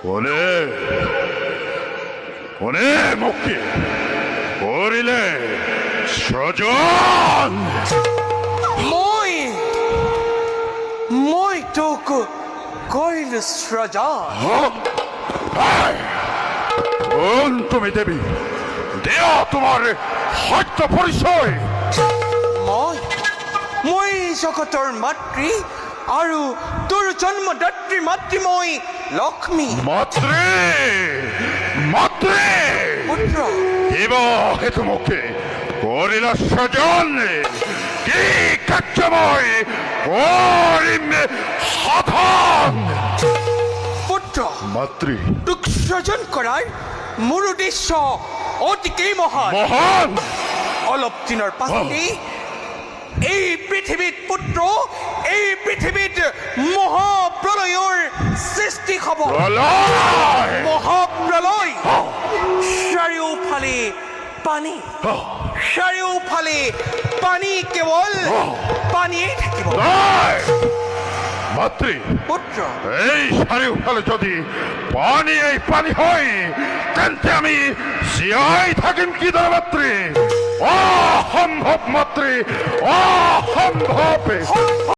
কোনে কোনে মুক্তি করিলে সজন মই তোক কইল সৃজন কোন তুমি দেবী দেয়া তোমার সত্য পরিচয় মই জগতৰ মাতৃ আৰু তোৰ জন্মদাত্ৰী মাতৃ মই লক্ষ্মী মাতৃ মাতৃ পুত্ৰ দিব হেতু মুখে কৰিল সজন কি কাৰ্যময় কৰিম সাধন পুত্ৰ মাতৃ তোক সৃজন কৰাৰ মোৰ উদ্দেশ্য অতিকেই মহান মহান অলপ দিনৰ পাছতেই এই পৃথিৱীত পুত্ৰ এই পৃথিৱীত মহাপ্ৰলয়ৰ সৃষ্টি হ'ব প্ৰলয় মহাপ্ৰলয় চাৰিওফালে পানী চাৰিওফালে পানী কেৱল পানীয়েই থাকিব নাই মাতৃ পুত্ৰ এই চাৰিওফালে যদি পানী এই পানী হয় তেন্তে আমি জীয়াই থাকিম কিদৰে মাতৃ অসম্ভৱ মাতৃ অসম্ভৱ